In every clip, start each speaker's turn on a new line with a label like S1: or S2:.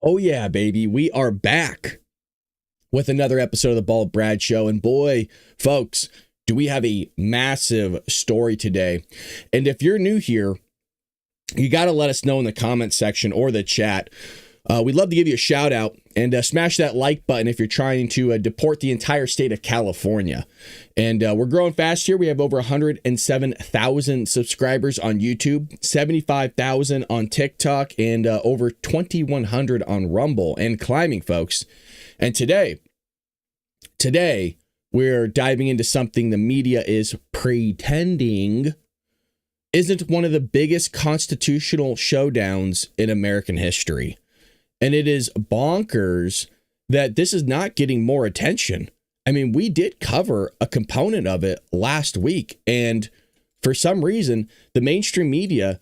S1: Oh yeah, baby. We are back with another episode of the Bald Brad Show. And boy, folks, do we have a massive story today. And if you're new here, you got to let us know in the comment section or the chat. We'd love to give you a shout out and smash that like button if you're trying to deport the entire state of California. And we're growing fast here. We have over 107,000 subscribers on YouTube, 75,000 on TikTok, and over 2,100 on Rumble and climbing, folks. And today, we're diving into something the media is pretending isn't one of the biggest constitutional showdowns in American history. And it is bonkers that this is not getting more attention. I mean, we did cover a component of it last week, and for some reason, the mainstream media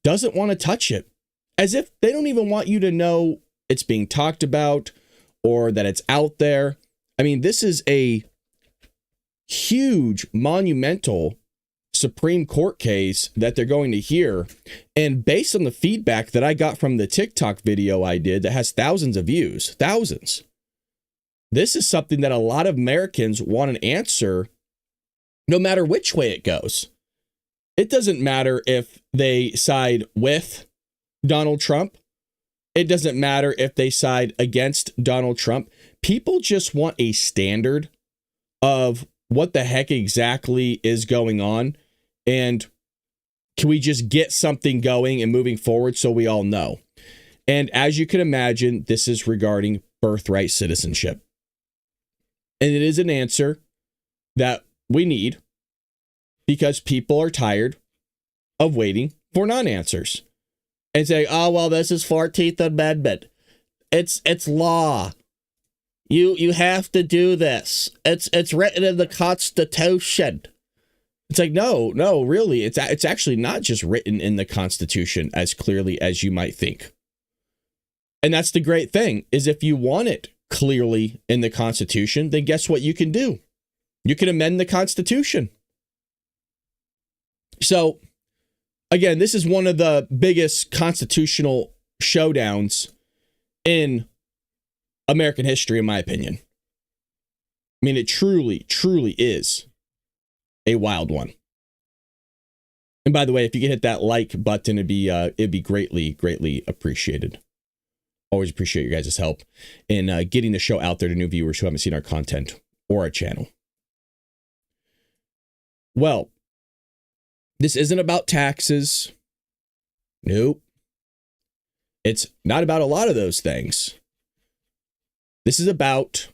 S1: doesn't want to touch it, as if they don't even want you to know it's being talked about or that it's out there. I mean, this is a huge, monumental Supreme Court case that they're going to hear. And based on the feedback that I got from the TikTok video I did that has thousands of views, thousands, this is something that a lot of Americans want an answer no matter which way it goes. It doesn't matter if they side with Donald Trump. It doesn't matter if they side against Donald Trump. People just want a standard of what the heck exactly is going on. And can we just get something going and moving forward so we all know? And as you can imagine, this is regarding birthright citizenship. And it is an answer that we need because people are tired of waiting for non-answers and say, oh, well, this is 14th Amendment. It's law. You have to do this. It's written in the Constitution. It's like, no, really. It's actually not just written in the Constitution as clearly as you might think. And that's the great thing, is if you want it clearly in the Constitution, then guess what you can do? You can amend the Constitution. So, again, this is one of the biggest constitutional showdowns in American history, in my opinion. I mean, it truly, truly is a wild one. And by the way, if you could hit that like button, it'd be greatly, greatly appreciated. Always appreciate your guys' help in getting the show out there to new viewers who haven't seen our content or our channel. Well, this isn't about taxes. Nope. It's not about a lot of those things. This is about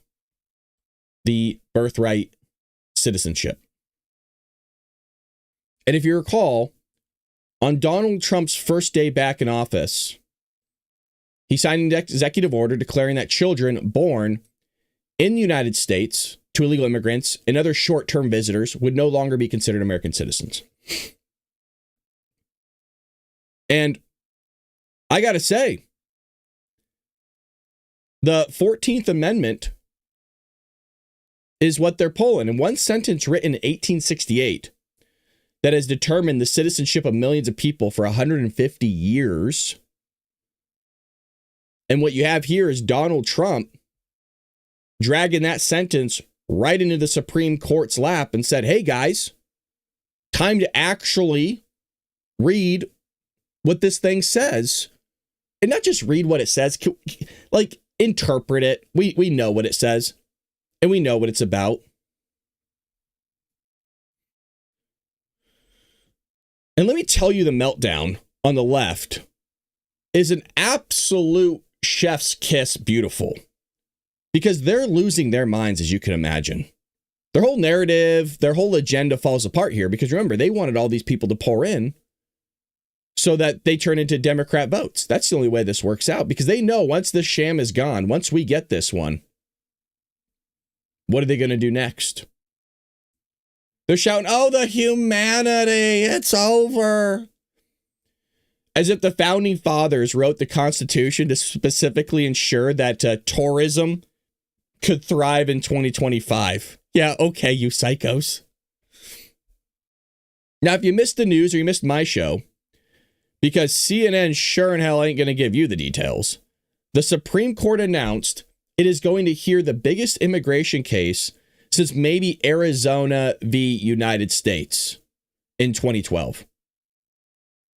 S1: the birthright citizenship. And if you recall, on Donald Trump's first day back in office, he signed an executive order declaring that children born in the United States to illegal immigrants and other short-term visitors would no longer be considered American citizens. And I got to say, the 14th Amendment is what they're pulling. And one sentence written in 1868 that has determined the citizenship of millions of people for 150 years. And what you have here is Donald Trump dragging that sentence right into the Supreme Court's lap and said, hey, guys, time to actually read what this thing says. And not just read what it says, like interpret it. We know what it says and we know what it's about. And let me tell you, the meltdown on the left is an absolute chef's kiss beautiful, because they're losing their minds, as you can imagine. Their whole narrative, their whole agenda falls apart here, because remember, they wanted all these people to pour in so that they turn into Democrat votes. That's the only way this works out, because they know once this sham is gone, once we get this one, what are they going to do next? They're shouting, oh, the humanity, it's over. As if the founding fathers wrote the Constitution to specifically ensure that tourism could thrive in 2025. Yeah, okay, you psychos. Now, if you missed the news or you missed my show, because CNN sure in hell ain't going to give you the details, the Supreme Court announced it is going to hear the biggest immigration case since maybe Arizona v. United States in 2012.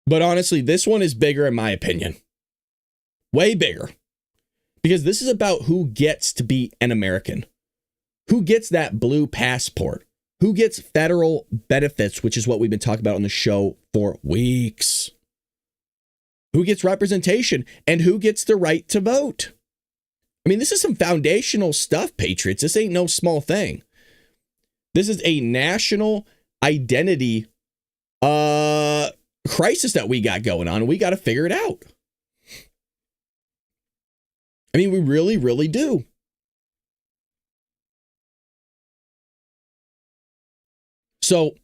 S1: But honestly, this one is bigger in my opinion. Way bigger. Because this is about who gets to be an American. Who gets that blue passport? Who gets federal benefits, which is what we've been talking about on the show for weeks. Who gets representation and who gets the right to vote? I mean, this is some foundational stuff, Patriots. This ain't no small thing. This is a national identity crisis that we got going on. We got to figure it out. I mean, we really, really do. So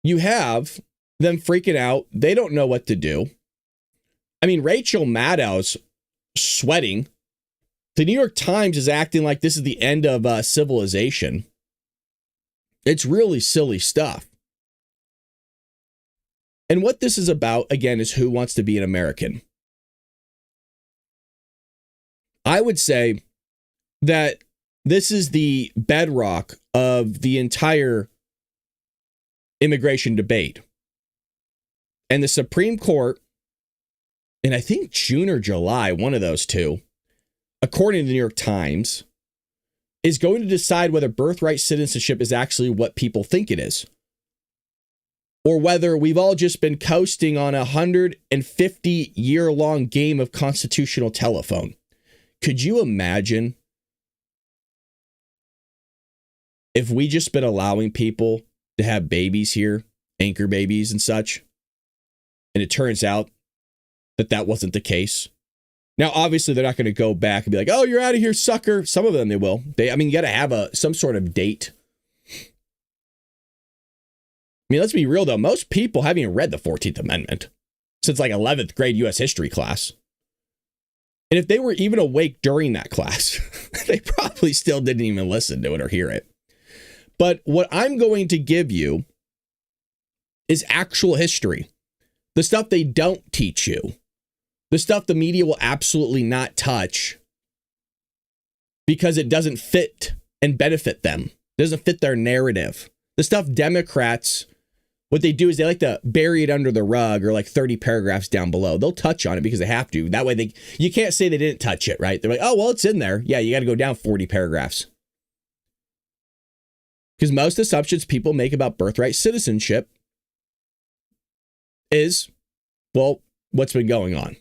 S1: you have them freaking out. They don't know what to do. I mean, Rachel Maddow's sweating. The New York Times is acting like this is the end of civilization. It's really silly stuff. And what this is about, again, is who wants to be an American. I would say that this is the bedrock of the entire immigration debate. And the Supreme Court, in I think June or July, one of those two, according to the New York Times, is going to decide whether birthright citizenship is actually what people think it is. Or whether we've all just been coasting on a 150-year-long game of constitutional telephone. Could you imagine if we just been allowing people to have babies here, anchor babies and such, and it turns out that that wasn't the case? Now, obviously, they're not going to go back and be like, oh, you're out of here, sucker. Some of them they will. You got to have some sort of date. I mean, let's be real, though. Most people haven't even read the 14th Amendment since like 11th grade U.S. history class. And if they were even awake during that class, they probably still didn't even listen to it or hear it. But what I'm going to give you is actual history. The stuff they don't teach you. The stuff the media will absolutely not touch because it doesn't fit and benefit them. It doesn't fit their narrative. The stuff Democrats, what they do is they like to bury it under the rug or like 30 paragraphs down below. They'll touch on it because they have to. That way you can't say they didn't touch it, right? They're like, oh, well, it's in there. Yeah, you got to go down 40 paragraphs. Because most assumptions people make about birthright citizenship is, well, what's been going on?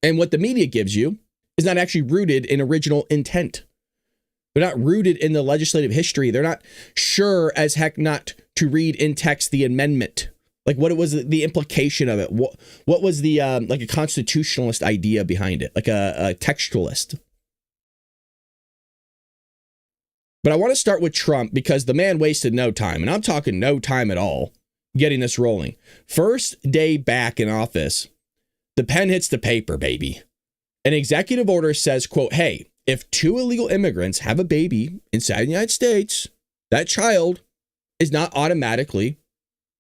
S1: And what the media gives you is not actually rooted in original intent. They're not rooted in the legislative history. They're not sure as heck not to read in text the amendment. Like what it was, the implication of it. What was the, like a constitutionalist idea behind it, like a textualist. But I want to start with Trump because the man wasted no time, and I'm talking no time at all, getting this rolling. First day back in office, the pen hits the paper, baby. An executive order says, quote, hey, if 2 illegal immigrants have a baby inside the United States, that child is not automatically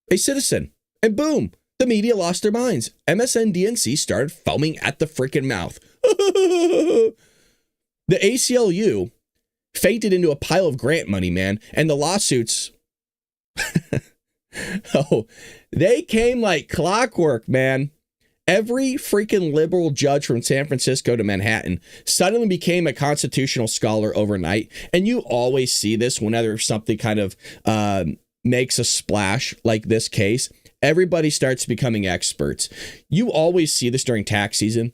S1: a citizen. And boom, the media lost their minds. MSNBC started foaming at the freaking mouth. The ACLU fainted into a pile of grant money, man. And the lawsuits, oh, they came like clockwork, man. Every freaking liberal judge from San Francisco to Manhattan suddenly became a constitutional scholar overnight. And you always see this whenever something kind of makes a splash like this case. Everybody starts becoming experts. You always see this during tax season.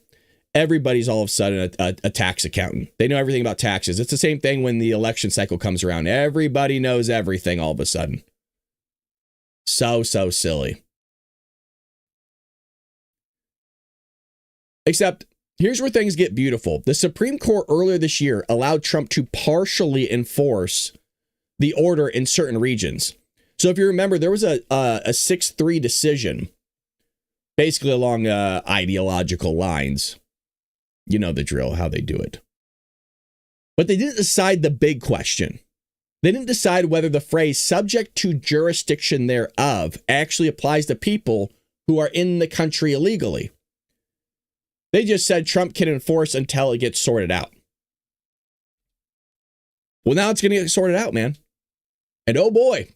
S1: Everybody's all of a sudden a tax accountant. They know everything about taxes. It's the same thing when the election cycle comes around. Everybody knows everything all of a sudden. So silly. Except, here's where things get beautiful. The Supreme Court earlier this year allowed Trump to partially enforce the order in certain regions. So if you remember, there was a 6-3 decision, basically along ideological lines. You know the drill, how they do it. But they didn't decide the big question. They didn't decide whether the phrase subject to jurisdiction thereof actually applies to people who are in the country illegally. They just said Trump can enforce until it gets sorted out. Well, now it's going to get sorted out, man. And oh boy,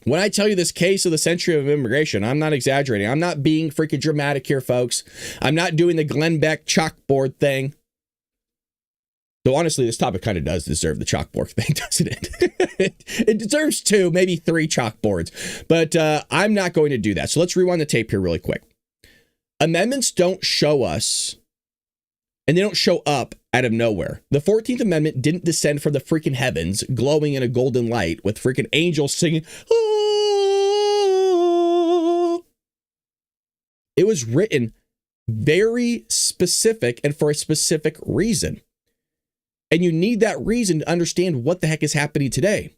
S1: when I tell you this case of the century of immigration, I'm not exaggerating. I'm not being freaking dramatic here, folks. I'm not doing the Glenn Beck chalkboard thing. Though honestly, this topic kind of does deserve the chalkboard thing, doesn't it? It deserves 2, maybe 3 chalkboards. But I'm not going to do that. So let's rewind the tape here really quick. Amendments don't show us, and they don't show up out of nowhere. The 14th Amendment didn't descend from the freaking heavens, glowing in a golden light with freaking angels singing. Oh! It was written very specific and for a specific reason. And you need that reason to understand what the heck is happening today.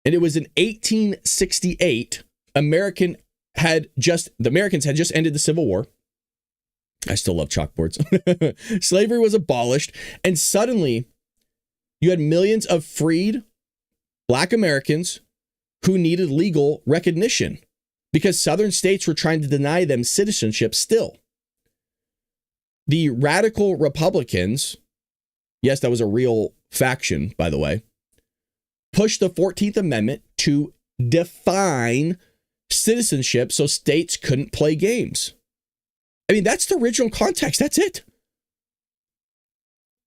S1: And it was in 1868, the Americans had just ended the Civil War. I still love chalkboards. Slavery was abolished, and suddenly you had millions of freed Black Americans who needed legal recognition because Southern states were trying to deny them citizenship still. The radical Republicans, yes, that was a real faction, by the way, pushed the 14th Amendment to define citizenship so states couldn't play games. I mean, that's the original context. That's it.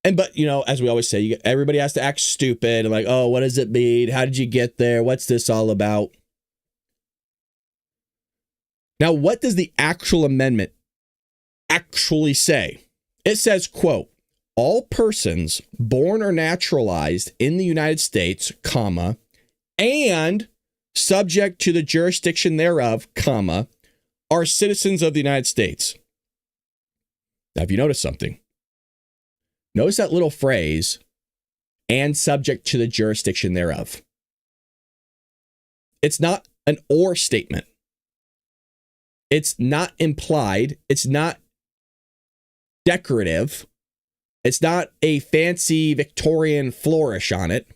S1: But, as we always say, everybody has to act stupid and like, oh, what does it mean? How did you get there? What's this all about? Now, what does the actual amendment actually say? It says, quote, all persons born or naturalized in the United States, comma, and subject to the jurisdiction thereof, comma, are citizens of the United States. Now, have you noticed something? Notice that little phrase, and subject to the jurisdiction thereof. It's not an or statement. It's not implied. It's not decorative. It's not a fancy Victorian flourish on it.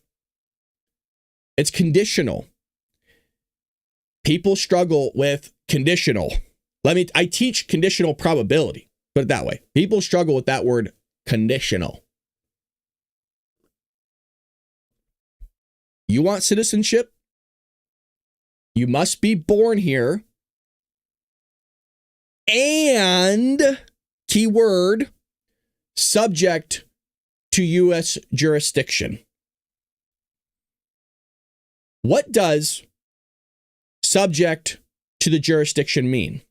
S1: It's conditional. People struggle with conditional. I teach conditional probability. Put it that way. People struggle with that word conditional. You want citizenship? You must be born here. And, keyword, subject to U.S. jurisdiction. What does subject to the jurisdiction mean?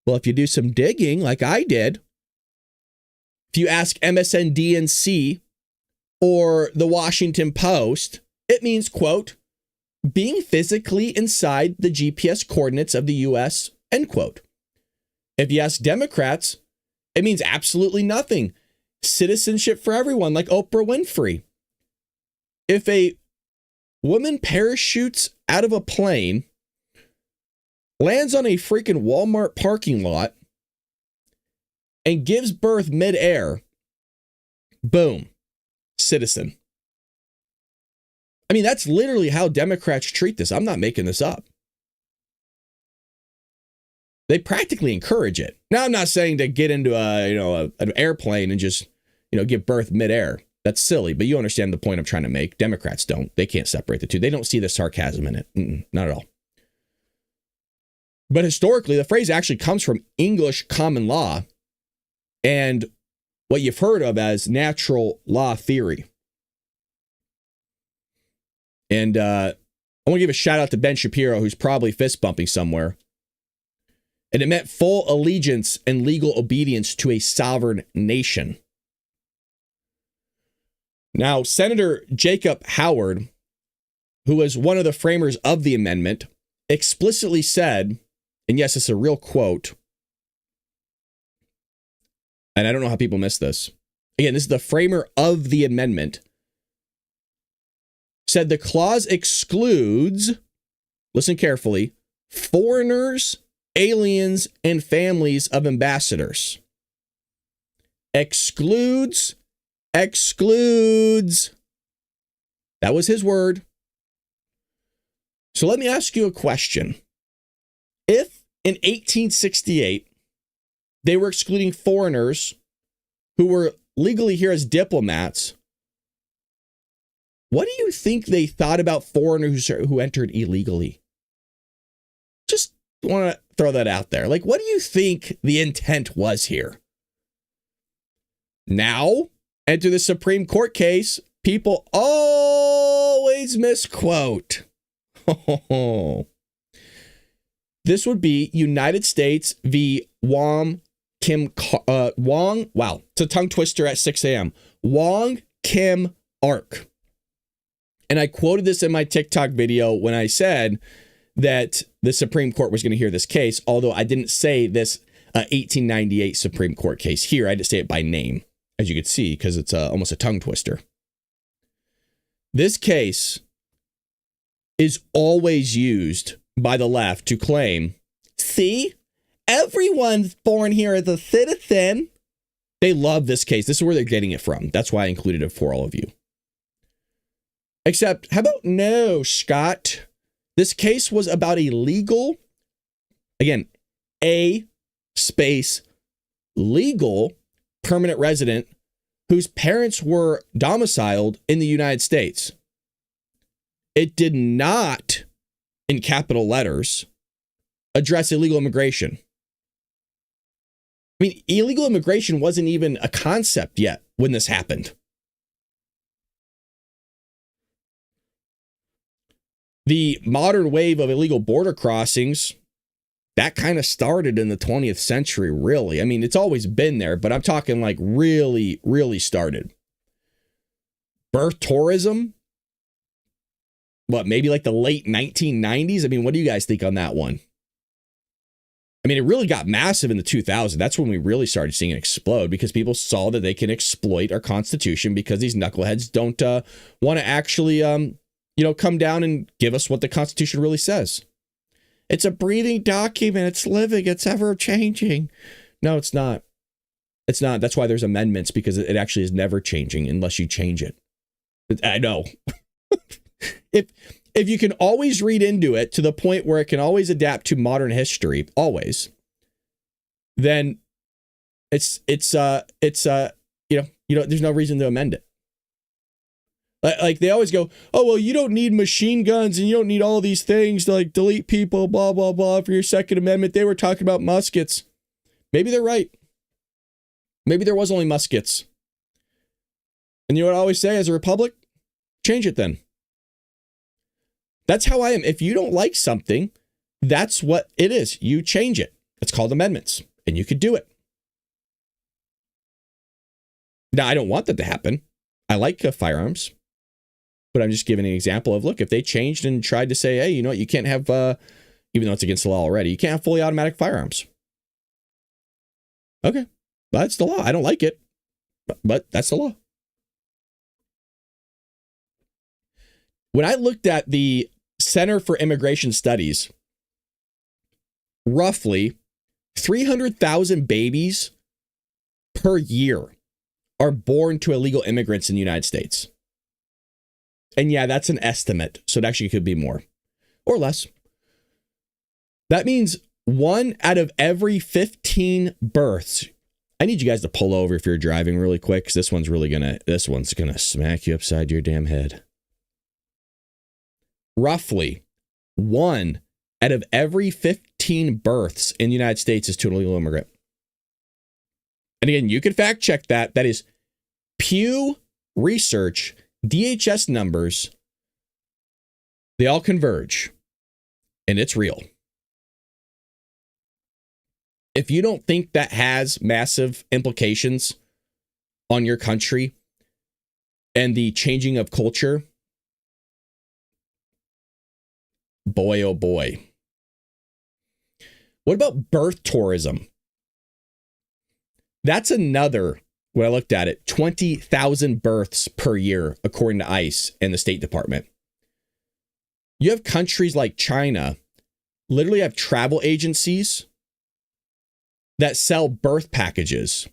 S1: Well, if you do some digging like I did, if you ask MSNBC or the Washington Post, it means, quote, being physically inside the GPS coordinates of the U.S., end quote. If you ask Democrats, it means absolutely nothing. Citizenship for everyone, like Oprah Winfrey. If a woman parachutes out of a plane, lands on a freaking Walmart parking lot, and gives birth midair, boom, citizen. I mean, that's literally how Democrats treat this. I'm not making this up. They practically encourage it. Now, I'm not saying to get into an airplane and just, give birth midair. That's silly, but you understand the point I'm trying to make. Democrats don't. They can't separate the two. They don't see the sarcasm in it. Not at all. But historically, the phrase actually comes from English common law and what you've heard of as natural law theory. And I want to give a shout out to Ben Shapiro, who's probably fist bumping somewhere. And it meant full allegiance and legal obedience to a sovereign nation. Now, Senator Jacob Howard, who was one of the framers of the amendment, explicitly said, and yes, it's a real quote, and I don't know how people miss this. Again, this is the framer of the amendment, said the clause excludes, listen carefully, foreigners, aliens, and families of ambassadors. Excludes. That was his word. So let me ask you a question. If In 1868, they were excluding foreigners who were legally here as diplomats. What do you think they thought about foreigners who entered illegally? Just want to throw that out there. Like, what do you think the intent was here? Now, enter the Supreme Court case. People always misquote. This would be United States v. Wong Kim Wong. Wow, it's a tongue twister at 6 a.m. Wong Kim Ark. And I quoted this in my TikTok video when I said that the Supreme Court was going to hear this case, although I didn't say this 1898 Supreme Court case here. I had to say it by name, as you could see, because it's almost a tongue twister. This case is always used by the left to claim, see, everyone's born here as a citizen. They love this case. This is where they're getting it from. That's why I included it for all of you. Except, how about no, Scott? This case was about illegal, again, a space legal permanent resident whose parents were domiciled in the United States. It did not, in capital letters, address illegal immigration. I mean, illegal immigration wasn't even a concept yet when this happened. The modern wave of illegal border crossings, that kind of started in the 20th century, really. I mean, it's always been there, but I'm talking like really, really started. Birth tourism, what, maybe like the late 1990s? I mean, what do you guys think on that one? I mean, it really got massive in the 2000s. That's when we really started seeing it explode because people saw that they can exploit our Constitution because these knuckleheads don't want to actually, come down and give us what the Constitution really says. It's a breathing document. It's living. It's ever changing. No, it's not. It's not. That's why there's amendments, because it actually is never changing unless you change it. I know. If you can always read into it to the point where it can always adapt to modern history, always, then there's no reason to amend it. Like they always go, oh, well, you don't need machine guns and you don't need all these things to like delete people, blah, blah, blah, for your Second Amendment. They were talking about muskets. Maybe they're right. Maybe there was only muskets. And you know what I always say as a republic? Change it then. That's how I am. If you don't like something, that's what it is. You change it. It's called amendments, and you could do it. Now, I don't want that to happen. I like firearms, but I'm just giving an example of, look, if they changed and tried to say, hey, you know what, you can't have, even though it's against the law already, you can't have fully automatic firearms. Okay, that's the law. I don't like it, but that's the law. When I looked at the Center for Immigration Studies, roughly 300,000 babies per year are born to illegal immigrants in the United States. And yeah, that's an estimate, so it actually could be more or less. That means 1 out of every 15 births. I need you guys to pull over if you're driving really quick, because this one's gonna smack you upside your damn head. Roughly 1 out of every 15 births in the United States is to an illegal immigrant. And again, you can fact check that. That is Pew Research, DHS numbers. They all converge, and it's real. If you don't think that has massive implications on your country and the changing of culture, boy, oh boy. What about birth tourism? That's another, when I looked at it, 20,000 births per year, according to ICE and the State Department. You have countries like China literally have travel agencies that sell birth packages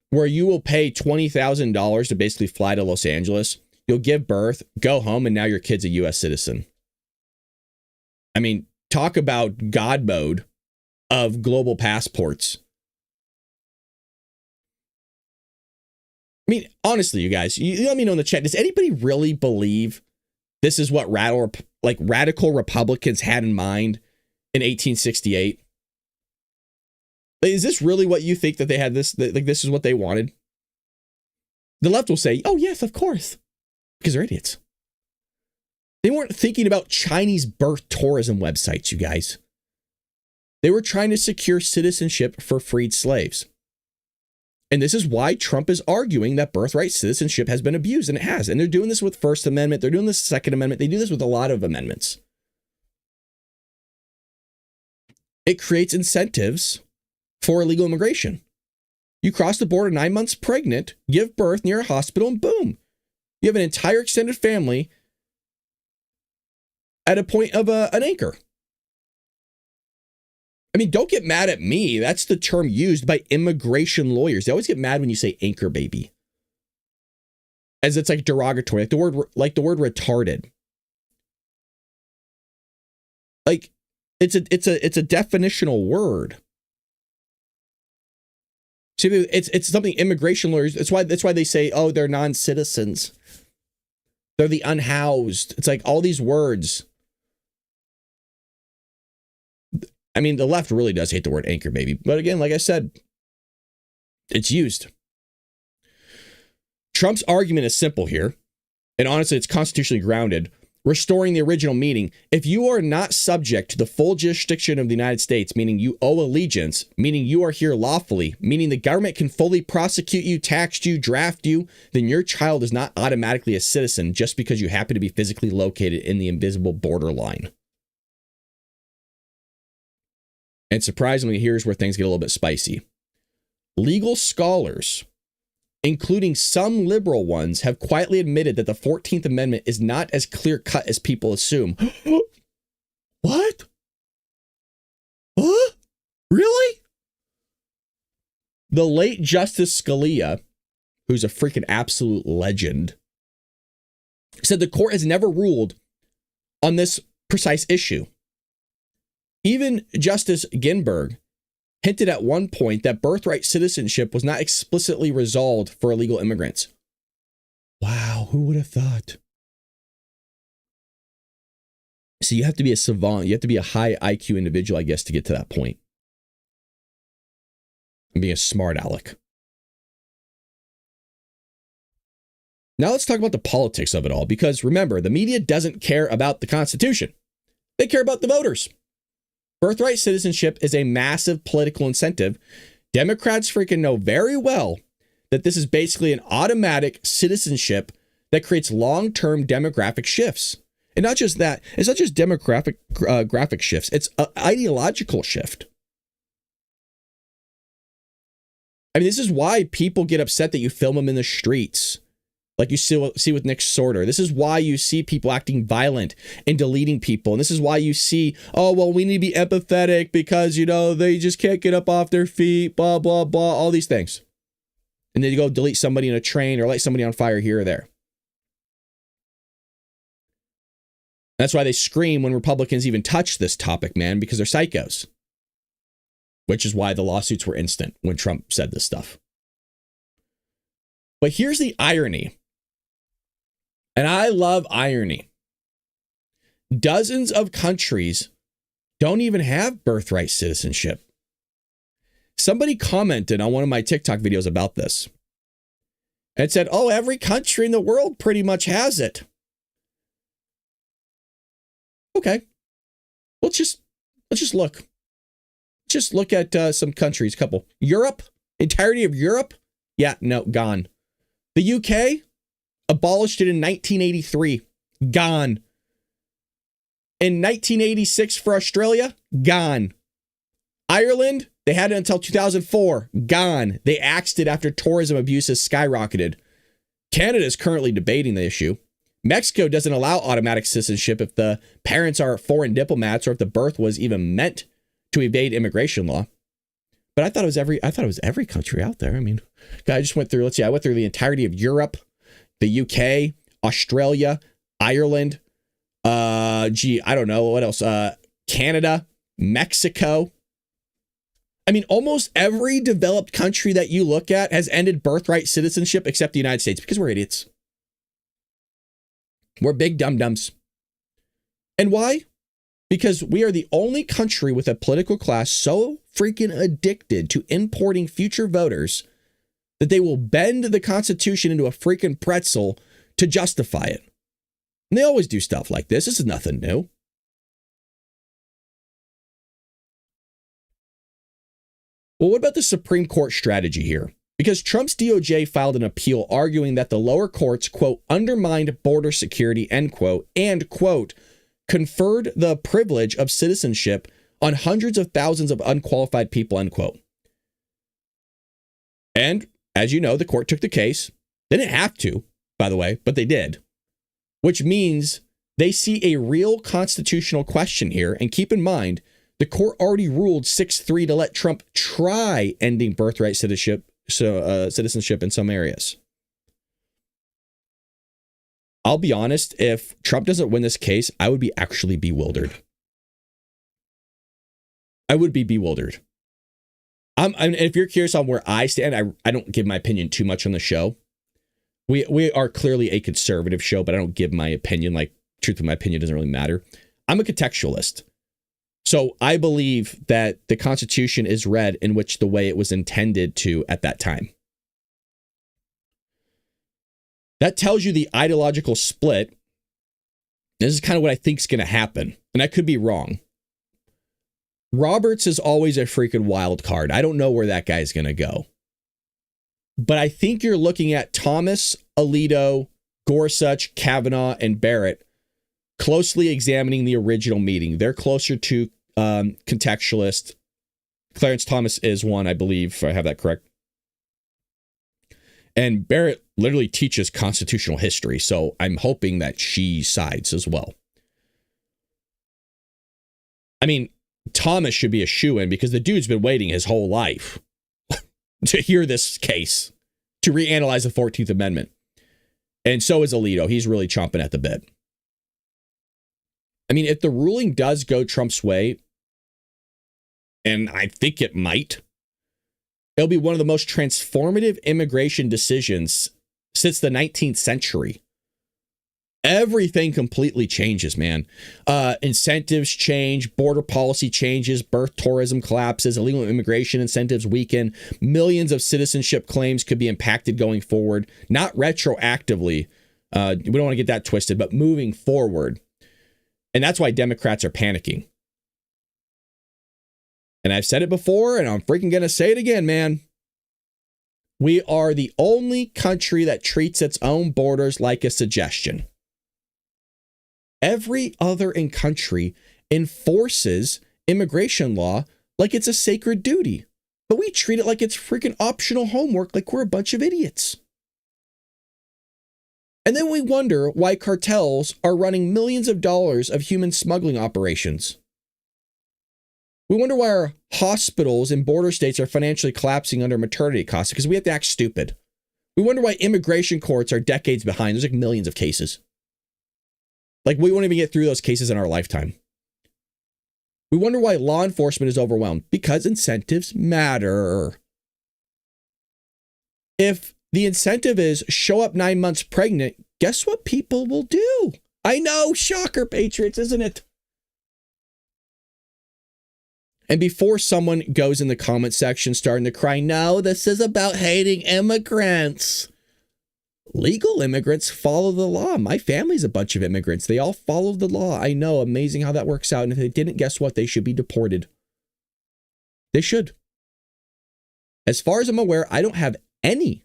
S1: where you will pay $20,000 to basically fly to Los Angeles. You'll give birth, go home, and now your kid's a U.S. citizen. I mean, talk about God mode. of global passports. I mean, honestly, you guys, you let me know in the chat. Does anybody really believe this is what radical Republicans had in mind in 1868? Is this really what you think that they had this? Like, this is what they wanted? The left will say, oh, yes, of course, because they're idiots. They weren't thinking about Chinese birth tourism websites, you guys. They were trying to secure citizenship for freed slaves. And this is why Trump is arguing that birthright citizenship has been abused, and it has. And they're doing this with First Amendment. They're doing this with Second Amendment. They do this with a lot of amendments. It creates incentives for illegal immigration. You cross the border 9 months pregnant, give birth near a hospital, and boom. You have an entire extended family at a point of an anchor. I mean, don't get mad at me. That's the term used by immigration lawyers. They always get mad when you say anchor baby, as it's like derogatory, like the word retarded. Like it's a definitional word. See, it's something immigration lawyers. That's why they say, oh, they're non-citizens. They're the unhoused. It's like all these words. I mean, the left really does hate the word anchor baby. But again, like I said, it's used. Trump's argument is simple here. And honestly, it's constitutionally grounded. Restoring the original meaning. If you are not subject to the full jurisdiction of the United States, meaning you owe allegiance, meaning you are here lawfully, meaning the government can fully prosecute you, tax you, draft you, then your child is not automatically a citizen just because you happen to be physically located in the invisible borderline. And surprisingly, here's where things get a little bit spicy. Legal scholars, including some liberal ones, have quietly admitted that the 14th Amendment is not as clear-cut as people assume. What? Huh? Really? The late Justice Scalia, who's a freaking absolute legend, said the court has never ruled on this precise issue. Even Justice Ginsburg hinted at one point that birthright citizenship was not explicitly resolved for illegal immigrants. Wow, who would have thought? So you have to be a savant. You have to be a high IQ individual, I guess, to get to that point. And be a smart aleck. Now let's talk about the politics of it all, because remember, the media doesn't care about the Constitution. They care about the voters. Birthright citizenship is a massive political incentive. Democrats freaking know very well that this is basically an automatic citizenship that creates long-term demographic shifts. And not just that, it's not just demographic graphic shifts, it's an ideological shift. I mean, this is why people get upset that you film them in the streets, like you see with Nick Sorter. This is why you see people acting violent and deleting people. And this is why you see, oh, well, we need to be empathetic because, you know, they just can't get up off their feet, blah, blah, blah, all these things. And then you go delete somebody in a train or light somebody on fire here or there. That's why they scream when Republicans even touch this topic, man, because they're psychos. Which is why the lawsuits were instant when Trump said this stuff. But here's the irony. And I love irony. Dozens of countries don't even have birthright citizenship. Somebody commented on one of my TikTok videos about this. And said, oh, every country in the world pretty much has it. Okay. Let's just look. Just look at some countries, couple. Europe, entirety of Europe? Yeah, no, gone. The UK abolished it in 1983. Gone. In 1986 for Australia? Gone. Ireland, they had it until 2004. Gone. They axed it after tourism abuses skyrocketed. Canada is currently debating the issue. Mexico doesn't allow automatic citizenship if the parents are foreign diplomats or if the birth was even meant to evade immigration law. But I thought it was every country out there. I mean, I just went through, I went through the entirety of Europe, the UK, Australia, Ireland, I don't know what else, Canada, Mexico. I mean, almost every developed country that you look at has ended birthright citizenship except the United States because we're idiots. We're big dum-dums. And why? Because we are the only country with a political class so freaking addicted to importing future voters that they will bend the Constitution into a freaking pretzel to justify it. And they always do stuff like this. This is nothing new. Well, what about the Supreme Court strategy here? Because Trump's DOJ filed an appeal arguing that the lower courts, quote, undermined border security, end quote, and, quote, conferred the privilege of citizenship on hundreds of thousands of unqualified people, end quote. And as you know, the court took the case. They didn't have to, by the way, but they did, which means they see a real constitutional question here. And keep in mind, the court already ruled 6-3 to let Trump try ending birthright citizenship in some areas. I'll be honest, if Trump doesn't win this case, I would be actually bewildered. I would be bewildered. And if you're curious on where I stand, I don't give my opinion too much on the show. We are clearly a conservative show, but I don't give my opinion. Like, truth of my opinion doesn't really matter. I'm a contextualist. So I believe that the Constitution is read in which the way it was intended to at that time. That tells you the ideological split. This is kind of what I think is going to happen. And I could be wrong. Roberts is always a freaking wild card. I don't know where that guy's going to go. But I think you're looking at Thomas, Alito, Gorsuch, Kavanaugh, and Barrett closely examining the original meeting. They're closer to contextualist. Clarence Thomas is one, I believe, if I have that correct. And Barrett literally teaches constitutional history, so I'm hoping that she sides as well. I mean, Thomas should be a shoo-in because the dude's been waiting his whole life to hear this case, to reanalyze the 14th Amendment. And so is Alito. He's really chomping at the bit. I mean, if the ruling does go Trump's way, and I think it might, it'll be one of the most transformative immigration decisions since the 19th century. Everything completely changes, man. Incentives change, border policy changes, birth tourism collapses, illegal immigration incentives weaken. Millions of citizenship claims could be impacted going forward, not retroactively. We don't want to get that twisted, but moving forward. And that's why Democrats are panicking. And I've said it before, and I'm freaking going to say it again, man. We are the only country that treats its own borders like a suggestion. Every other country enforces immigration law like it's a sacred duty. But we treat it like it's freaking optional homework, like we're a bunch of idiots. And then we wonder why cartels are running millions of dollars of human smuggling operations. We wonder why our hospitals in border states are financially collapsing under maternity costs because we have to act stupid. We wonder why immigration courts are decades behind. There's like millions of cases. Like we won't even get through those cases in our lifetime. We wonder why law enforcement is overwhelmed because incentives matter. If the incentive is show up 9 months pregnant, guess what people will do? I know, shocker, patriots, isn't it? And before someone goes in the comment section starting to cry, no, this is about hating immigrants. Legal immigrants follow the law. My family's a bunch of immigrants. They all follow the law. I know, amazing how that works out. And if they didn't, guess what? They should be deported. They should. As far as I'm aware, I don't have any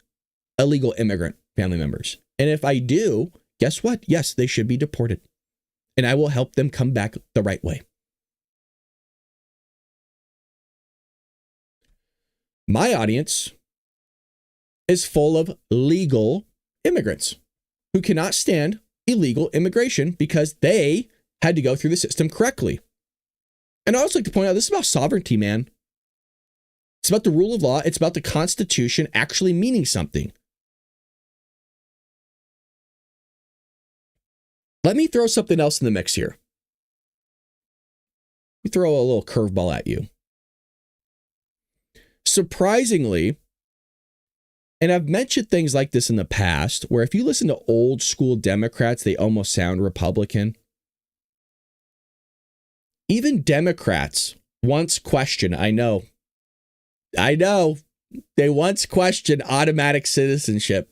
S1: illegal immigrant family members. And if I do, guess what? Yes, they should be deported. And I will help them come back the right way. My audience is full of legal immigrants who cannot stand illegal immigration because they had to go through the system correctly. And I also like to point out, this is about sovereignty, man. It's about the rule of law. It's about the Constitution actually meaning something. Let me throw something else in the mix here. Let me throw a little curveball at you. Surprisingly, and I've mentioned things like this in the past, where if you listen to old school Democrats, they almost sound Republican. Even Democrats once questioned, I know, they once questioned automatic citizenship.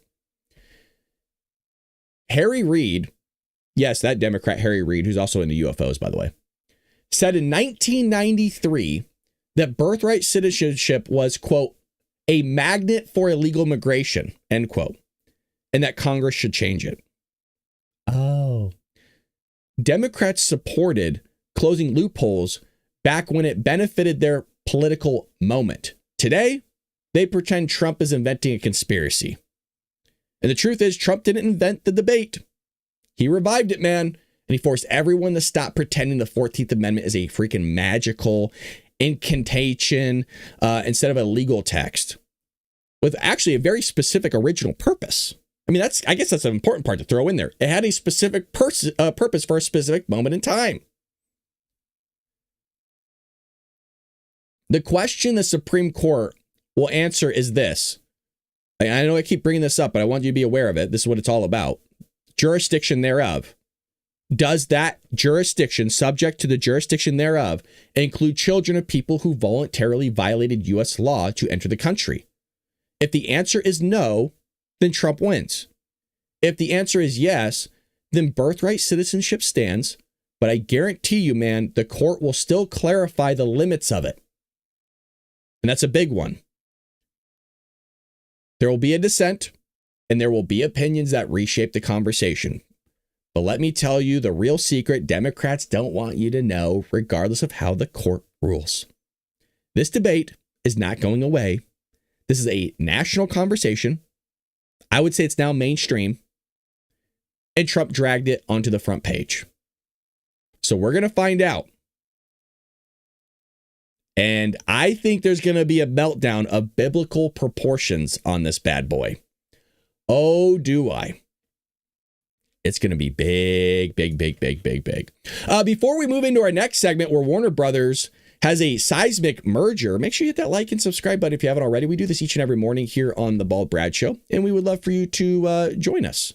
S1: Harry Reid, yes, that Democrat Harry Reid, who's also into UFOs, by the way, said in 1993 that birthright citizenship was, quote, a magnet for illegal migration, end quote, and that Congress should change it. Oh. Democrats supported closing loopholes back when it benefited their political moment. Today, they pretend Trump is inventing a conspiracy. And the truth is, Trump didn't invent the debate. He revived it, man. And he forced everyone to stop pretending the 14th Amendment is a freaking magical incantation instead of a legal text with actually a very specific original purpose. I mean, I guess that's an important part to throw in there. It had a specific purpose for a specific moment in time. The question the Supreme Court will answer is this. I know I keep bringing this up, but I want you to be aware of it. This is what it's all about. Jurisdiction thereof. Does that jurisdiction, subject to the jurisdiction thereof, include children of people who voluntarily violated U.S. law to enter the country? If the answer is no, then Trump wins. If the answer is yes, then birthright citizenship stands. But I guarantee you, man, the court will still clarify the limits of it. And that's a big one. There will be a dissent, and there will be opinions that reshape the conversation. But let me tell you the real secret Democrats don't want you to know, regardless of how the court rules. This debate is not going away. This is a national conversation. I would say it's now mainstream. And Trump dragged it onto the front page. So we're going to find out. And I think there's going to be a meltdown of biblical proportions on this bad boy. Oh, do I? It's going to be big, big, big, big, big, big. Before we move into our next segment where Warner Brothers has a seismic merger, make sure you hit that like and subscribe button if you haven't already. We do this each and every morning here on The Bald Brad Show, and we would love for you to join us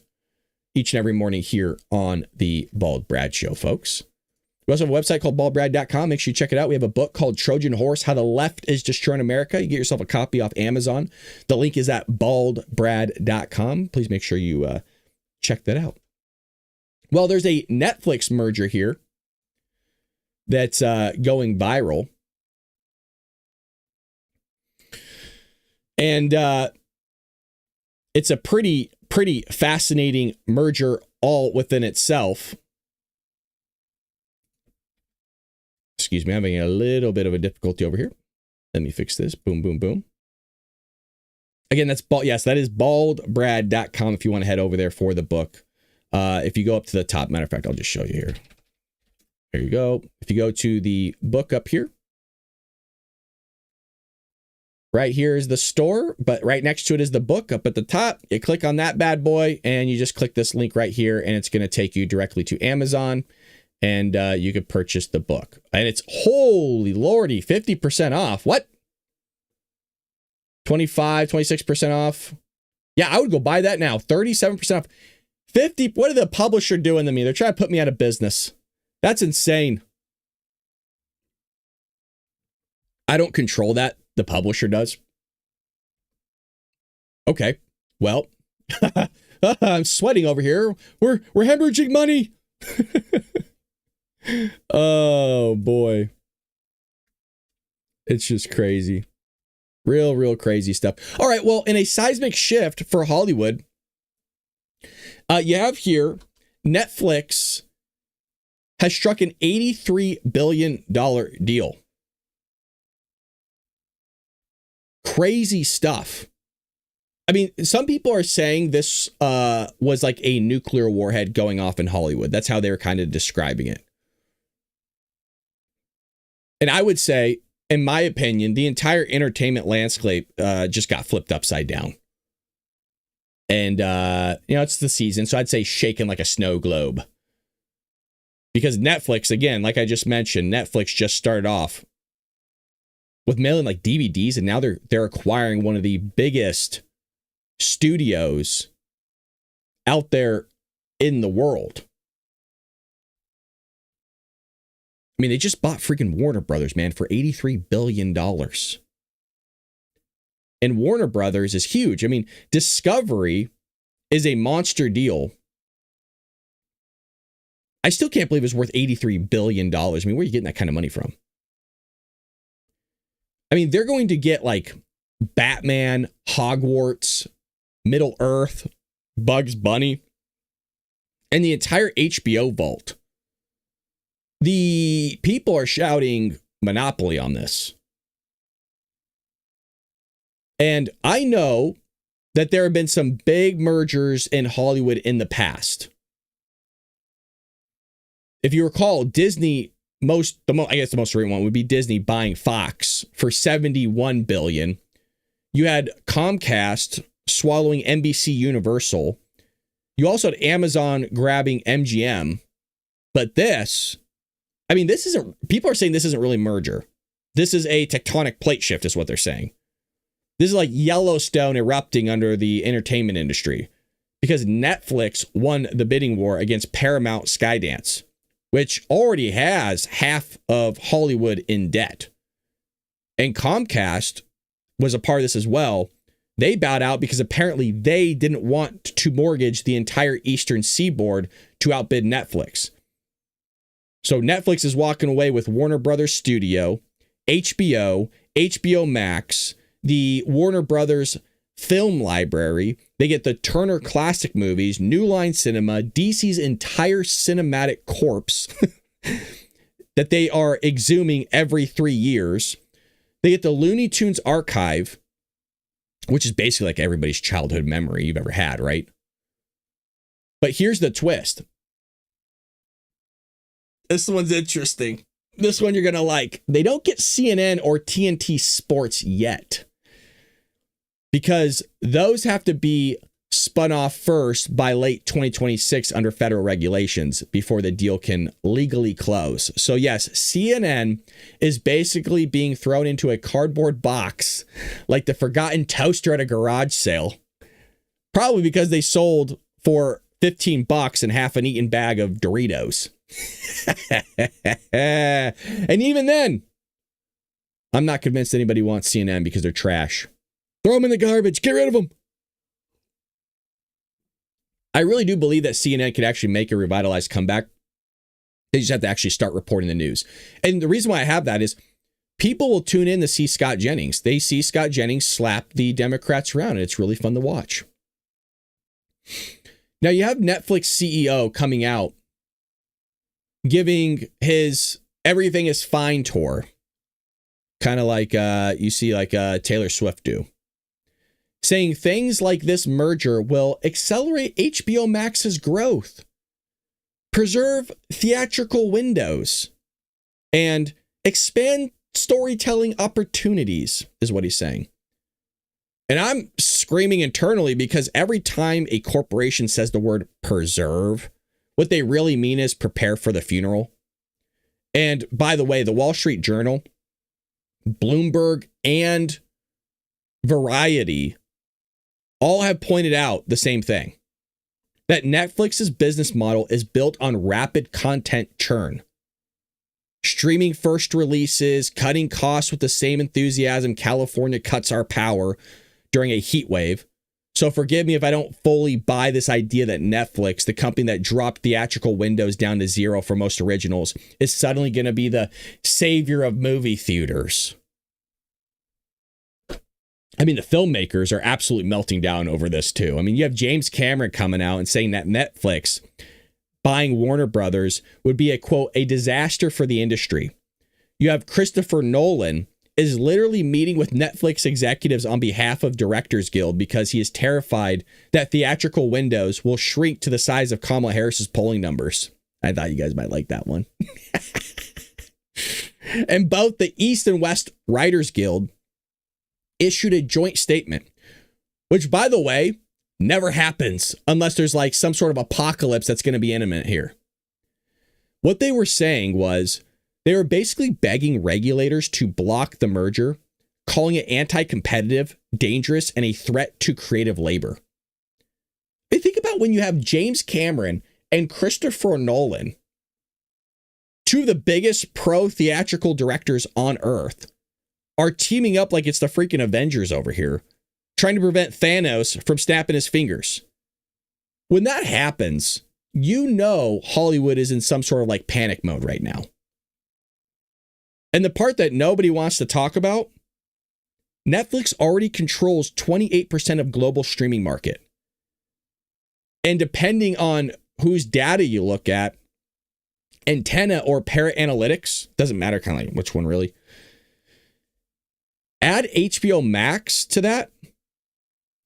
S1: each and every morning here on The Bald Brad Show, folks. We also have a website called baldbrad.com. Make sure you check it out. We have a book called Trojan Horse, How the Left is Destroying America. You get yourself a copy off Amazon. The link is at baldbrad.com. Please make sure you check that out. Well, there's a Netflix merger here that's going viral. And it's a pretty fascinating merger all within itself. Excuse me, I'm having a little bit of a difficulty over here. Let me fix this. Boom, boom, boom. Again, that's yes, that is baldbrad.com if you want to head over there for the book. If you go up to the top, matter of fact, I'll just show you here. There you go. If you go to the book up here, right here is the store, but right next to it is the book up at the top. You click on that bad boy and you just click this link right here and it's going to take you directly to Amazon. And you could purchase the book. And it's, holy lordy, 50% off. What? 25, 26% off? Yeah, I would go buy that now. 37% off. 50. What did the publisher doing to me? They're trying to put me out of business. That's insane. I don't control that. The publisher does. Okay. Well, I'm sweating over here. We're hemorrhaging money. Oh boy. It's just crazy. Real crazy stuff. All right, well, in a seismic shift for Hollywood, you have here Netflix has struck an $83 billion deal. Crazy stuff. I mean, some people are saying this was like a nuclear warhead going off in Hollywood. That's how they were kind of describing it. And I would say, in my opinion, the entire entertainment landscape just got flipped upside down. And, it's the season, so I'd say shaken like a snow globe. Because Netflix, again, like I just mentioned, Netflix just started off with mailing like DVDs, and now they're acquiring one of the biggest studios out there in the world. I mean, they just bought freaking Warner Brothers, man, for $83 billion. And Warner Brothers is huge. I mean, Discovery is a monster deal. I still can't believe it's worth $83 billion. I mean, where are you getting that kind of money from? I mean, they're going to get like Batman, Hogwarts, Middle Earth, Bugs Bunny, and the entire HBO vault. The people are shouting monopoly on this. And I know that there have been some big mergers in Hollywood in the past. If you recall, Disney, the most recent one would be Disney buying Fox for $71 billion. You had Comcast swallowing NBC Universal. You also had Amazon grabbing MGM. But this isn't, people are saying this isn't really merger. This is a tectonic plate shift is what they're saying. This is like Yellowstone erupting under the entertainment industry because Netflix won the bidding war against Paramount Skydance, which already has half of Hollywood in debt. And Comcast was a part of this as well. They bowed out because apparently they didn't want to mortgage the entire Eastern Seaboard to outbid Netflix. So Netflix is walking away with Warner Brothers Studio, HBO, HBO Max, the Warner Brothers Film Library. They get the Turner Classic Movies, New Line Cinema, DC's entire cinematic corpse that they are exhuming every 3 years. They get the Looney Tunes archive, which is basically like everybody's childhood memory you've ever had, right? But here's the twist. This one's interesting. This one you're going to like. They don't get CNN or TNT Sports yet, because those have to be spun off first by late 2026 under federal regulations before the deal can legally close. So yes, CNN is basically being thrown into a cardboard box like the forgotten toaster at a garage sale. Probably because they sold for $15 and half an eaten bag of Doritos. And even then, I'm not convinced anybody wants CNN because they're trash. Throw them in the garbage. Get rid of them. I really do believe that CNN could actually make a revitalized comeback. They just have to actually start reporting the news. And the reason why I have that is people will tune in to see Scott Jennings. They see Scott Jennings slap the Democrats around, and it's really fun to watch. Now you have Netflix CEO coming out giving his Everything is Fine tour, kind of like you see like Taylor Swift do, saying things like this merger will accelerate HBO Max's growth, preserve theatrical windows, and expand storytelling opportunities, is what he's saying. And I'm screaming internally because every time a corporation says the word preserve, what they really mean is prepare for the funeral. And by the way, the Wall Street Journal, Bloomberg, and Variety all have pointed out the same thing, that Netflix's business model is built on rapid content churn. Streaming first releases, cutting costs with the same enthusiasm California cuts our power during a heat wave. So forgive me if I don't fully buy this idea that Netflix, the company that dropped theatrical windows down to zero for most originals, is suddenly going to be the savior of movie theaters. I mean, the filmmakers are absolutely melting down over this too. I mean, you have James Cameron coming out and saying that Netflix buying Warner Brothers would be a, quote, a disaster for the industry. You have Christopher Nolan is literally meeting with Netflix executives on behalf of Directors Guild because he is terrified that theatrical windows will shrink to the size of Kamala Harris's polling numbers. I thought you guys might like that one. And both the East and West Writers Guild issued a joint statement, which, by the way, never happens unless there's like some sort of apocalypse that's going to be imminent here. What they were saying was They were basically begging regulators to block the merger, calling it anti-competitive, dangerous, and a threat to creative labor. I think about when you have James Cameron and Christopher Nolan, two of the biggest pro-theatrical directors on earth, are teaming up like it's the freaking Avengers over here, trying to prevent Thanos from snapping his fingers. When that happens, you know Hollywood is in some sort of like panic mode right now. And the part that nobody wants to talk about, Netflix already controls 28% of global streaming market. And depending on whose data you look at, Antenna or Parrot Analytics, doesn't matter kind of like which one really. Add HBO Max to that,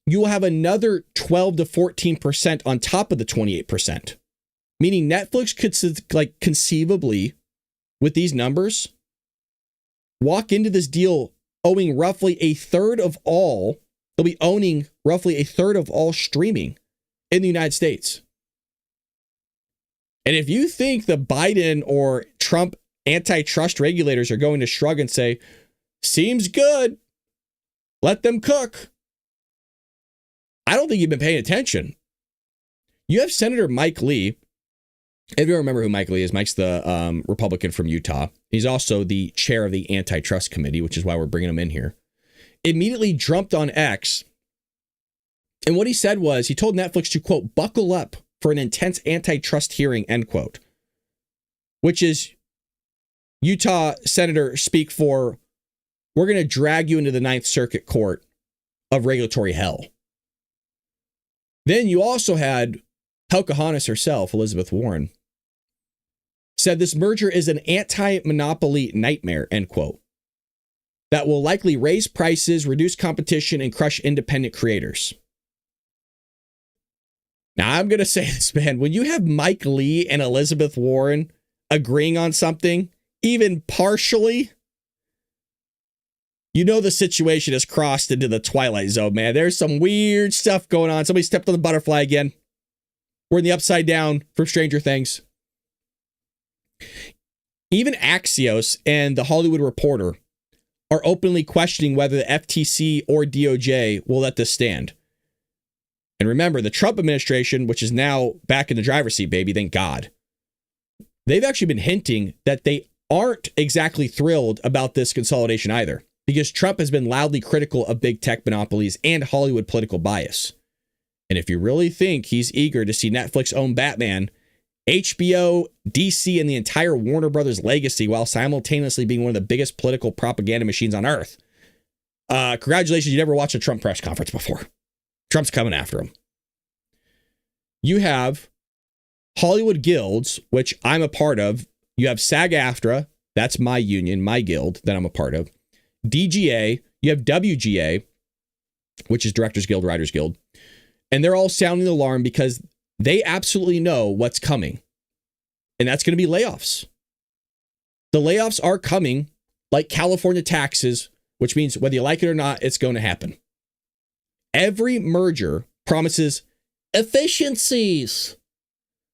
S1: you will have another 12 to 14% on top of the 28%. Meaning Netflix could like conceivably, with these numbers, walk into this deal owning roughly a third of all, they'll be owning roughly a third of all streaming in the United States. And if you think the Biden or Trump antitrust regulators are going to shrug and say, seems good, let them cook, I don't think you've been paying attention. You have Senator Mike Lee. If you remember who Mike Lee is, Mike's the Republican from Utah. He's also the chair of the Antitrust Committee, which is why we're bringing him in here. Immediately jumped on X. And what he said was, he told Netflix to, quote, buckle up for an intense antitrust hearing, end quote. Which is Utah Senator speak for, we're going to drag you into the Ninth Circuit Court of regulatory hell. Then you also had Pocahontas herself, Elizabeth Warren, said this merger is an anti-monopoly nightmare, end quote, that will likely raise prices, reduce competition, and crush independent creators. Now, I'm going to say this, man. When you have Mike Lee and Elizabeth Warren agreeing on something, even partially, you know the situation has crossed into the twilight zone, man. There's some weird stuff going on. Somebody stepped on the butterfly again. We're in the upside down from Stranger Things. Even Axios and the Hollywood Reporter are openly questioning whether the FTC or DOJ will let this stand. And remember, the Trump administration, which is now back in the driver's seat, baby, thank God, they've actually been hinting that they aren't exactly thrilled about this consolidation either, because Trump has been loudly critical of big tech monopolies and Hollywood political bias. And if you really think he's eager to see Netflix own Batman, HBO, DC, and the entire Warner Brothers legacy while simultaneously being one of the biggest political propaganda machines on earth, congratulations, you never watched a Trump press conference before. Trump's coming after him. You have Hollywood guilds, which I'm a part of. You have SAG-AFTRA, that's my union, my guild that I'm a part of. DGA, you have WGA, which is Directors Guild, Writers Guild. And they're all sounding the alarm because they absolutely know what's coming. And that's going to be layoffs. The layoffs are coming like California taxes, which means whether you like it or not, it's going to happen. Every merger promises efficiencies,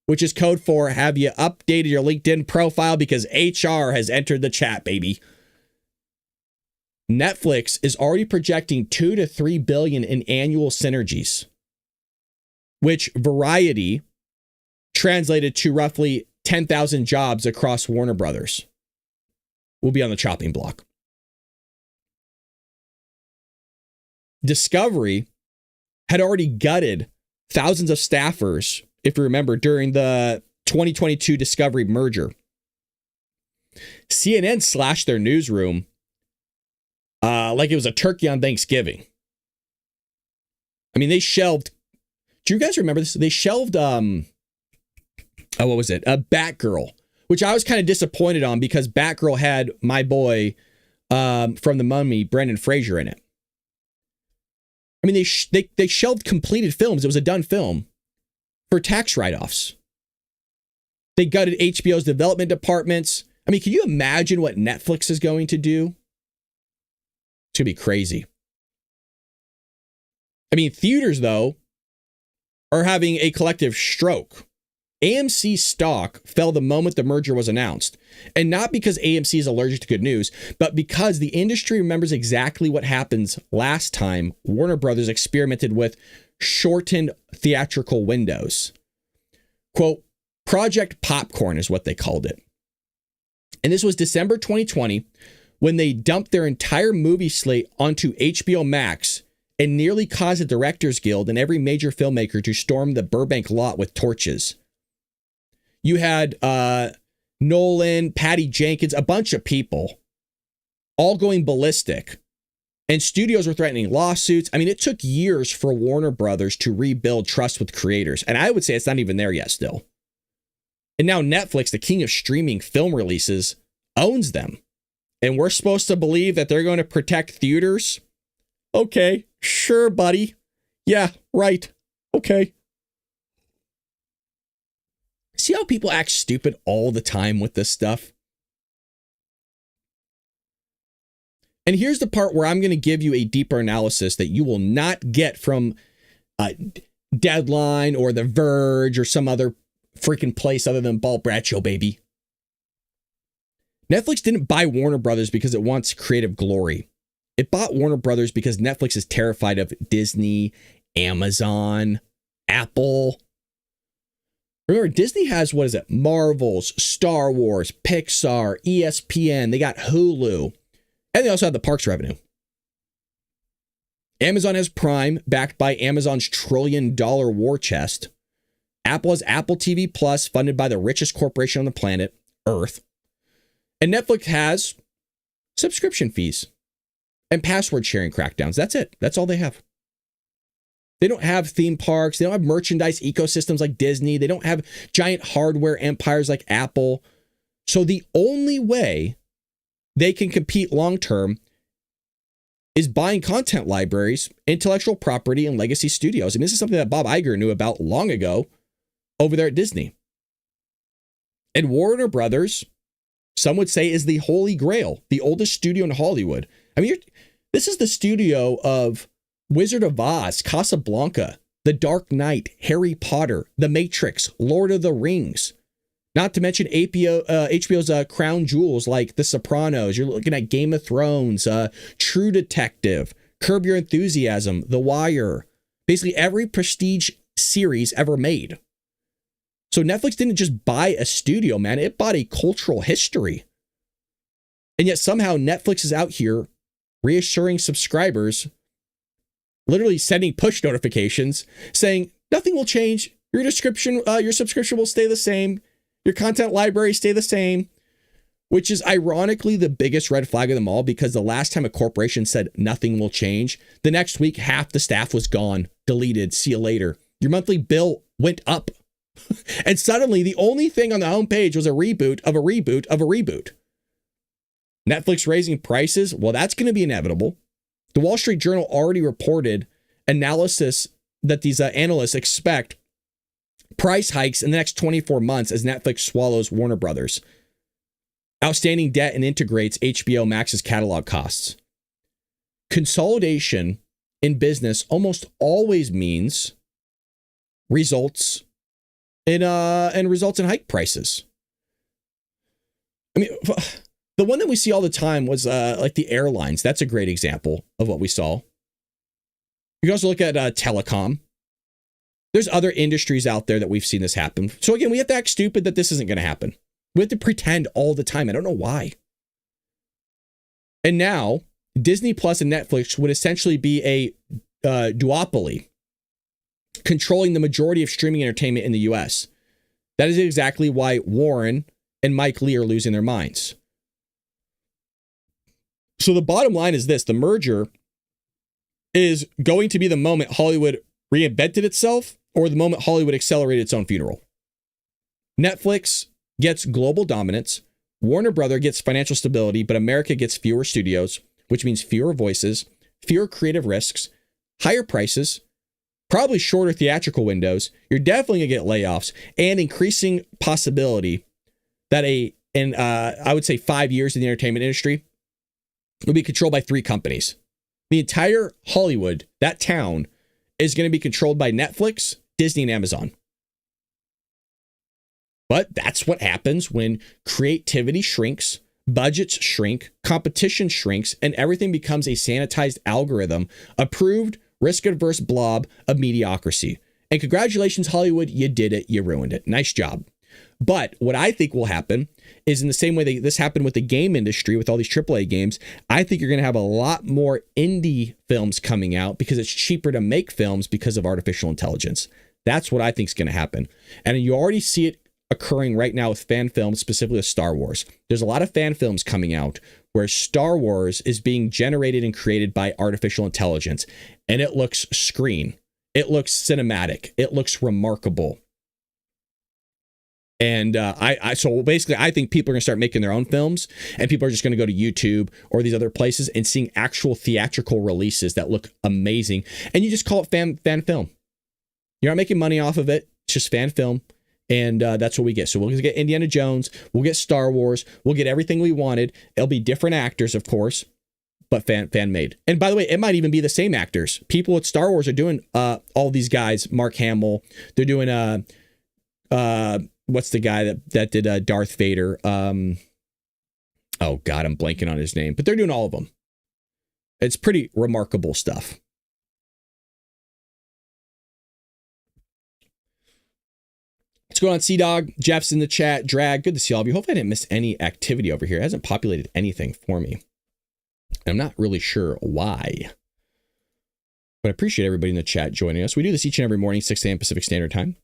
S1: which is code for have you updated your LinkedIn profile because HR has entered the chat, baby. Netflix is already projecting $2 to $3 billion in annual synergies, which Variety translated to roughly 10,000 jobs across Warner Brothers will be on the chopping block. Discovery had already gutted thousands of staffers, if you remember, during the 2022 Discovery merger. CNN slashed their newsroom like it was a turkey on Thanksgiving. I mean, they shelved. Do you guys remember this? They shelved, what was it? Batgirl, which I was kind of disappointed on because Batgirl had my boy from The Mummy, Brendan Fraser, in it. I mean, they shelved completed films. It was a done film for tax write-offs. They gutted HBO's development departments. I mean, can you imagine what Netflix is going to do? It's going to be crazy. I mean, theaters, though, are having a collective stroke. AMC stock fell the moment the merger was announced. And not because AMC is allergic to good news, but because the industry remembers exactly what happens last time Warner Brothers experimented with shortened theatrical windows. Quote, Project Popcorn is what they called it. And this was December 2020 when they dumped their entire movie slate onto HBO Max and nearly caused the Directors Guild and every major filmmaker to storm the Burbank lot with torches. You had Nolan, Patty Jenkins, a bunch of people all going ballistic. And studios were threatening lawsuits. I mean, it took years for Warner Brothers to rebuild trust with creators. And I would say it's not even there yet still. And now Netflix, the king of streaming film releases, owns them. And we're supposed to believe that they're going to protect theaters? Okay, sure, buddy. Yeah, right. Okay. See how people act stupid all the time with this stuff? And here's the part where I'm going to give you a deeper analysis that you will not get from Deadline or The Verge or some other freaking place other than Paul Bradshaw, baby. Netflix didn't buy Warner Brothers because it wants creative glory. It bought Warner Brothers because Netflix is terrified of Disney, Amazon, Apple. Remember, Disney has, what is it? Marvel's, Star Wars, Pixar, ESPN. They got Hulu. And they also have the parks revenue. Amazon has Prime, backed by Amazon's $1 trillion war chest. Apple has Apple TV Plus, funded by the richest corporation on the planet, Earth. And Netflix has subscription fees and password sharing crackdowns. That's it. That's all they have. They don't have theme parks. They don't have merchandise ecosystems like Disney. They don't have giant hardware empires like Apple. So the only way they can compete long-term is buying content libraries, intellectual property, and legacy studios. And this is something that Bob Iger knew about long ago over there at Disney. And Warner Brothers, some would say, is the Holy Grail, the oldest studio in Hollywood. I mean, this is the studio of Wizard of Oz, Casablanca, The Dark Knight, Harry Potter, The Matrix, Lord of the Rings. Not to mention HBO's crown jewels like The Sopranos. You're looking at Game of Thrones, True Detective, Curb Your Enthusiasm, The Wire. Basically every prestige series ever made. So Netflix didn't just buy a studio, man. It bought a cultural history. And yet somehow Netflix is out here reassuring subscribers, literally sending push notifications saying nothing will change. Your subscription will stay the same. Your content library stay the same, which is ironically the biggest red flag of them all, because the last time a corporation said nothing will change, the next week, half the staff was gone, deleted, see you later. Your monthly bill went up. And suddenly the only thing on the homepage was a reboot of a reboot of a reboot. Netflix raising prices. Well, that's going to be inevitable. The Wall Street Journal already reported analysis that these analysts expect price hikes in the next 24 months as Netflix swallows Warner Brothers, outstanding debt, and integrates HBO Max's catalog costs. Consolidation in business almost always means results in hike prices. I mean, the one that we see all the time was like the airlines. That's a great example of what we saw. You can also look at telecom. There's other industries out there that we've seen this happen. So again, we have to act stupid that this isn't going to happen. We have to pretend all the time. I don't know why. And now Disney Plus and Netflix would essentially be a duopoly, controlling the majority of streaming entertainment in the US. That is exactly why Warren and Mike Lee are losing their minds. So the bottom line is this: the merger is going to be the moment Hollywood reinvented itself, or the moment Hollywood accelerated its own funeral. Netflix gets global dominance. Warner Brothers gets financial stability, but America gets fewer studios, which means fewer voices, fewer creative risks, higher prices, probably shorter theatrical windows. You're definitely going to get layoffs, and increasing possibility that I would say 5 years in the entertainment industry will be controlled by 3 companies. The entire Hollywood, that town, is going to be controlled by Netflix, Disney, and Amazon. But that's what happens when creativity shrinks, budgets shrink, competition shrinks, and everything becomes a sanitized algorithm, approved, risk-averse blob of mediocrity. And congratulations, Hollywood, you did it. You ruined it. Nice job. But what I think will happen is in the same way that this happened with the game industry, with all these AAA games, I think you're going to have a lot more indie films coming out because it's cheaper to make films because of artificial intelligence. That's what I think is going to happen. And you already see it occurring right now with fan films, specifically with Star Wars. There's a lot of fan films coming out where Star Wars is being generated and created by artificial intelligence. And it looks screen. It looks cinematic. It looks remarkable. And so basically, I think people are going to start making their own films, and people are just going to go to YouTube or these other places and seeing actual theatrical releases that look amazing. And you just call it fan film. You're not making money off of it. It's just fan film. And that's what we get. So we'll get Indiana Jones. We'll get Star Wars. We'll get everything we wanted. It'll be different actors, of course, but fan made. And by the way, it might even be the same actors. People at Star Wars are doing all these guys. Mark Hamill. They're doing what's the guy that did Darth Vader? Oh God, I'm blanking on his name. But they're doing all of them. It's pretty remarkable stuff. What's going on, Sea-Dog? Jeff's in the chat. Drag, good to see all of you. Hopefully I didn't miss any activity over here. It hasn't populated anything for me. I'm not really sure why. But I appreciate everybody in the chat joining us. We do this each and every morning, 6 a.m. Pacific Standard Time.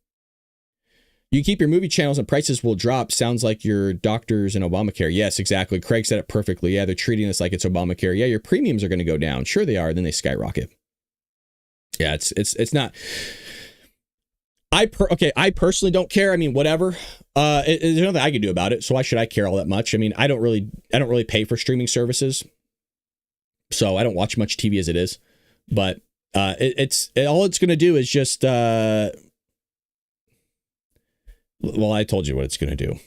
S1: You keep your movie channels and prices will drop. Sounds like your doctors and Obamacare. Yes, exactly. Craig said it perfectly. Yeah, they're treating this like it's Obamacare. Yeah, your premiums are going to go down. Sure they are. Then they skyrocket. Yeah, it's not. I personally don't care. I mean, whatever. There's nothing I can do about it. So why should I care all that much? I mean, I don't really pay for streaming services. So I don't watch much TV as it is. But all it's going to do is just well, I told you what it's going to do.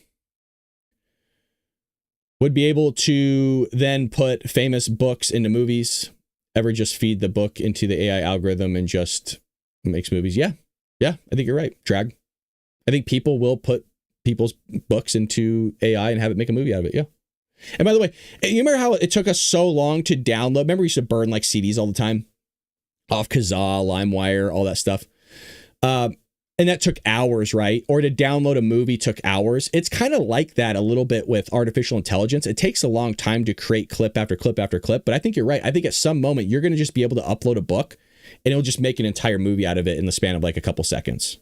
S1: Would be able to then put famous books into movies. Ever just feed the book into the AI algorithm and just makes movies? Yeah, I think you're right, Drag. I think people will put people's books into AI and have it make a movie out of it. Yeah. And by the way, you remember how it took us so long to download? Remember we used to burn like CDs all the time off Kazaa, LimeWire, all that stuff. And that took hours, right? Or to download a movie took hours. It's kind of like that a little bit with artificial intelligence. It takes a long time to create clip after clip after clip. But I think you're right. I think at some moment you're going to just be able to upload a book and it'll just make an entire movie out of it in the span of like a couple seconds.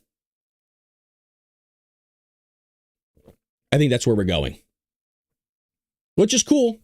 S1: I think that's where we're going, which is cool.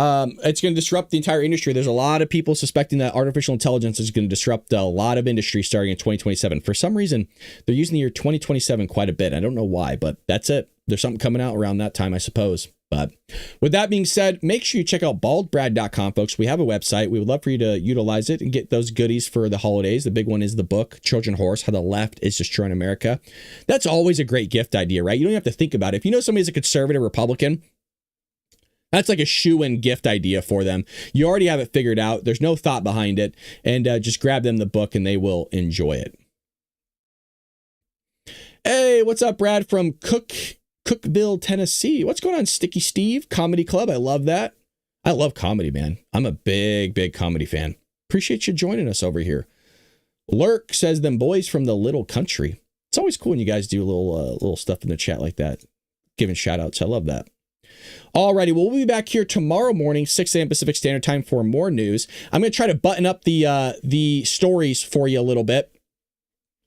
S1: It's going to disrupt the entire industry. There's a lot of people suspecting that artificial intelligence is going to disrupt a lot of industry starting in 2027. For some reason, they're using the year 2027 quite a bit. I don't know why, but that's it. There's something coming out around that time, I suppose. But with that being said, make sure you check out baldbrad.com, folks. We have a website. We would love for you to utilize it and get those goodies for the holidays. The big one is the book, Trojan Horse, How the Left is Destroying America. That's always a great gift idea, right? You don't have to think about it. If you know somebody's a conservative Republican, that's like a shoe-in gift idea for them. You already have it figured out. There's no thought behind it. And just grab them the book and they will enjoy it. Hey, what's up, Brad from Cookville, Tennessee? What's going on, Sticky Steve? Comedy Club. I love that. I love comedy, man. I'm a big comedy fan. Appreciate you joining us over here. Lurk says, them boys from the little country. It's always cool when you guys do little stuff in the chat like that. Giving shout outs. I love that. Alrighty, well, we'll be back here tomorrow morning, 6 a.m. Pacific Standard Time for more news. I'm going to try to button up the stories for you a little bit.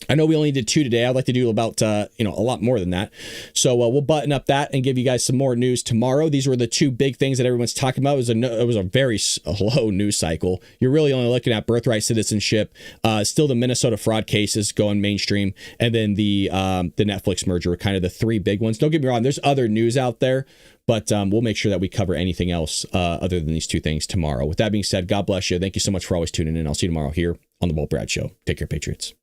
S1: I know we only did 2 today. I'd like to do about, a lot more than that. So we'll button up that and give you guys some more news tomorrow. These were the 2 big things that everyone's talking about. It was a very slow news cycle. You're really only looking at birthright citizenship, still the Minnesota fraud cases going mainstream, and then the Netflix merger were kind of the 3 big ones. Don't get me wrong. There's other news out there, but we'll make sure that we cover anything else other than these 2 things tomorrow. With that being said, God bless you. Thank you so much for always tuning in. I'll see you tomorrow here on The Walt Brad Show. Take care, Patriots.